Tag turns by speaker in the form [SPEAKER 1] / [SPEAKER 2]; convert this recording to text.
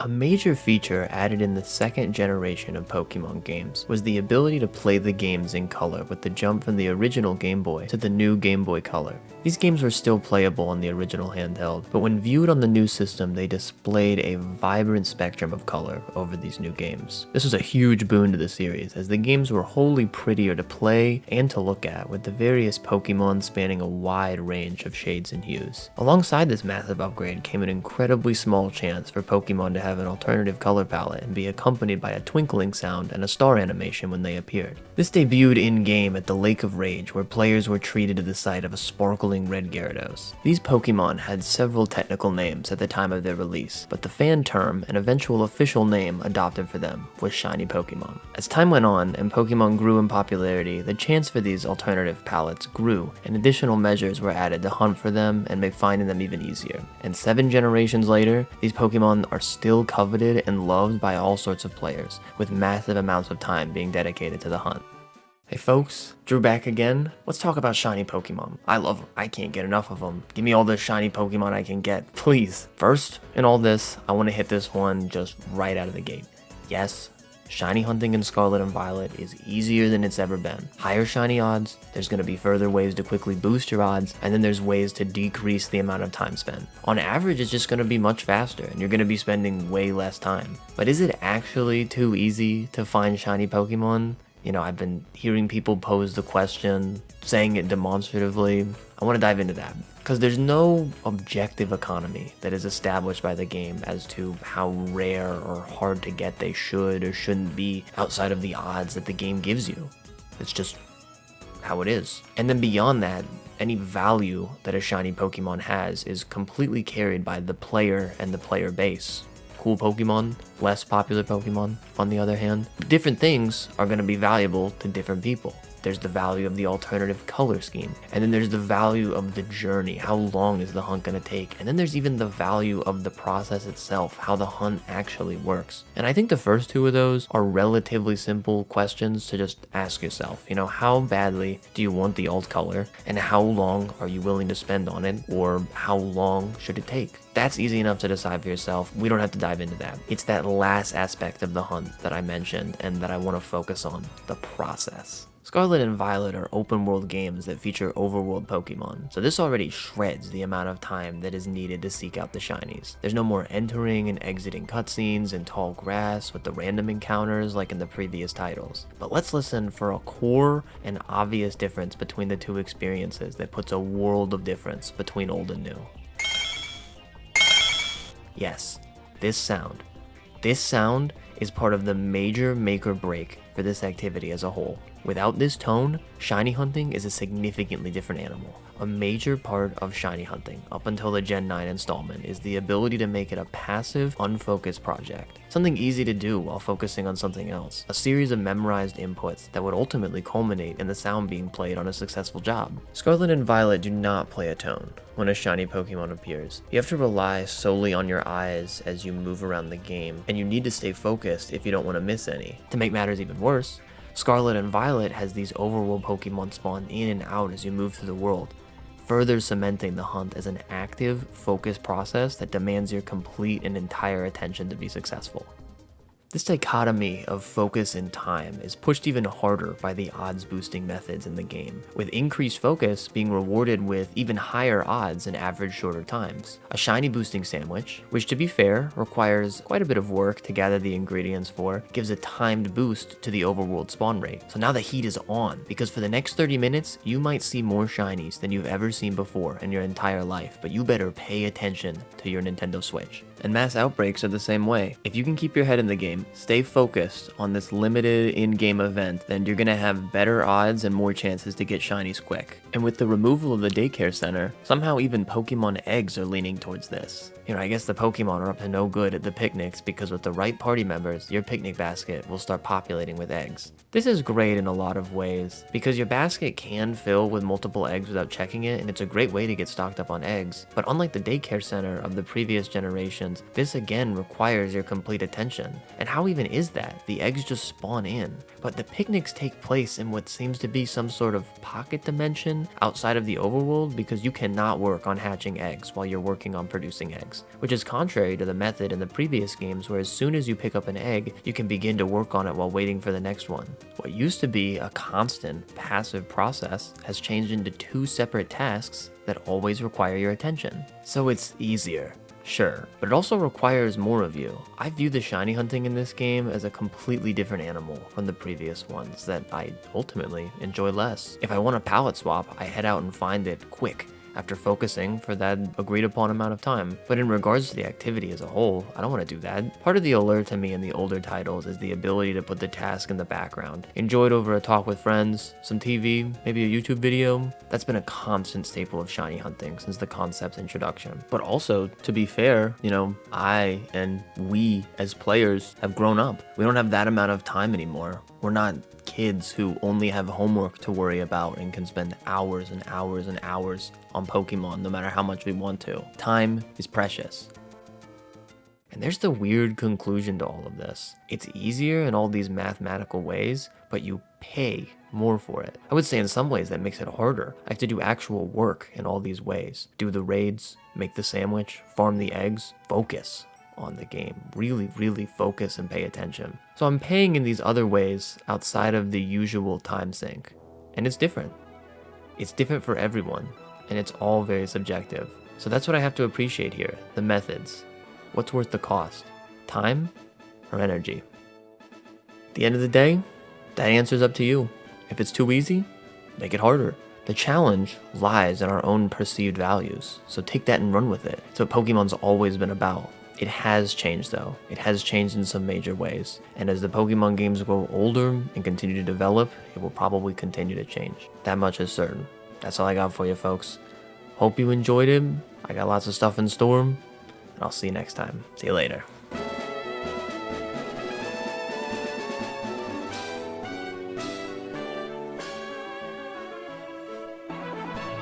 [SPEAKER 1] A major feature added in the second generation of Pokemon games was the ability to play the games in color with the jump from the original Game Boy to the new Game Boy Color. These games were still playable on the original handheld, but when viewed on the new system, they displayed a vibrant spectrum of color over these new games. This was a huge boon to the series, as the games were wholly prettier to play and to look at, with the various Pokemon spanning a wide range of shades and hues. Alongside this massive upgrade came an incredibly small chance for Pokemon to have an alternative color palette and be accompanied by a twinkling sound and a star animation when they appeared. This debuted in-game at the Lake of Rage, where players were treated to the sight of a sparkling red Gyarados. These Pokemon had several technical names at the time of their release, but the fan term and eventual official name adopted for them was Shiny Pokemon. As time went on and Pokemon grew in popularity, the chance for these alternative palettes grew, and additional measures were added to hunt for them and make finding them even easier. And 7 generations later, these Pokemon are still coveted and loved by all sorts of players, with massive amounts of time being dedicated to the hunt. Hey folks, Drew back again. Let's talk about shiny Pokemon. I love them. I can't get enough of them. Give me all the shiny Pokemon I can get, please. First, in all this, I want to hit this one just right out of the gate. Yes, shiny hunting in Scarlet and Violet is easier than it's ever been. Higher shiny odds, there's going to be further ways to quickly boost your odds, and then there's ways to decrease the amount of time spent. On average, it's just going to be much faster, and you're going to be spending way less time. But is it actually too easy to find shiny Pokemon? You know, I've been hearing people pose the question, saying it demonstratively. I want to dive into that, because there's no objective economy that is established by the game as to how rare or hard to get they should or shouldn't be outside of the odds that the game gives you. It's just how it is. And then beyond that, any value that a shiny Pokemon has is completely carried by the player and the player base. Cool Pokemon, less popular Pokemon, on the other hand. Different things are going to be valuable to different people. There's the value of the alternative color scheme, and then there's the value of the journey. How long is the hunt going to take? And then there's even the value of the process itself, how the hunt actually works. And I think the first two of those are relatively simple questions to just ask yourself. You know, how badly do you want the alt color, and how long are you willing to spend on it, or how long should it take? That's easy enough to decide for yourself. We don't have to dive into that. It's that last aspect of the hunt that I mentioned and that I want to focus on, the process. Scarlet and Violet are open world games that feature overworld Pokemon, so this already shreds the amount of time that is needed to seek out the shinies. There's no more entering and exiting cutscenes in tall grass with the random encounters like in the previous titles. But let's listen for a core and obvious difference between the two experiences that puts a world of difference between old and new. Yes, this sound. This sound is part of the major make or break for this activity as a whole. Without this tone, shiny hunting is a significantly different animal. A major part of shiny hunting, up until the Gen 9 installment, is the ability to make it a passive, unfocused project. Something easy to do while focusing on something else. A series of memorized inputs that would ultimately culminate in the sound being played on a successful job. Scarlet and Violet do not play a tone when a shiny Pokemon appears. You have to rely solely on your eyes as you move around the game, and you need to stay focused if you don't want to miss any. To make matters even worse, Scarlet and Violet has these overworld Pokemon spawn in and out as you move through the world, further cementing the hunt as an active, focused process that demands your complete and entire attention to be successful. This dichotomy of focus and time is pushed even harder by the odds boosting methods in the game, with increased focus being rewarded with even higher odds and average shorter times. A shiny boosting sandwich, which to be fair requires quite a bit of work to gather the ingredients for, gives a timed boost to the overworld spawn rate. So now the heat is on, because for the next 30 minutes, you might see more shinies than you've ever seen before in your entire life, but you better pay attention to your Nintendo Switch. And mass outbreaks are the same way. If you can keep your head in the game, stay focused on this limited in-game event, then you're gonna have better odds and more chances to get shinies quick. And with the removal of the daycare center, somehow even Pokemon eggs are leaning towards this. You know, I guess the Pokemon are up to no good at the picnics, because with the right party members, your picnic basket will start populating with eggs. This is great in a lot of ways, because your basket can fill with multiple eggs without checking it, and it's a great way to get stocked up on eggs. But unlike the daycare center of the previous generations, this again requires your complete attention. And how even is that? The eggs just spawn in. But the picnics take place in what seems to be some sort of pocket dimension outside of the overworld, because you cannot work on hatching eggs while you're working on producing eggs, which is contrary to the method in the previous games where as soon as you pick up an egg, you can begin to work on it while waiting for the next one. What used to be a constant, passive process has changed into 2 separate tasks that always require your attention. So it's easier. Sure, but it also requires more of you. I view the shiny hunting in this game as a completely different animal from the previous ones that I ultimately enjoy less. If I want a palette swap, I head out and find it quick after focusing for that agreed upon amount of time. But in regards to the activity as a whole, I don't want to do that. Part of the allure to me in the older titles is the ability to put the task in the background. Enjoy it over a talk with friends, some TV, maybe a YouTube video. That's been a constant staple of shiny hunting since the concept's introduction. But also, to be fair, I and we as players have grown up. We don't have that amount of time anymore. We're not kids who only have homework to worry about and can spend hours and hours and hours on Pokemon no matter how much we want to. Time is precious. And there's the weird conclusion to all of this. It's easier in all these mathematical ways, but you pay more for it. I would say in some ways that makes it harder. I have to do actual work in all these ways. Do the raids, make the sandwich, farm the eggs, focus on the game. Really focus and pay attention. So I'm paying in these other ways outside of the usual time sink. And it's different. It's different for everyone, and it's all very subjective. So that's what I have to appreciate here, the methods. What's worth the cost? Time or energy? At the end of the day, that answer's up to you. If it's too easy, make it harder. The challenge lies in our own perceived values, so take that and run with it. It's what Pokemon's always been about. It has changed though. It has changed in some major ways. And as the Pokemon games grow older and continue to develop, it will probably continue to change. That much is certain. That's all I got for you folks. Hope you enjoyed it. I got lots of stuff in store, and I'll see you next time. See you later.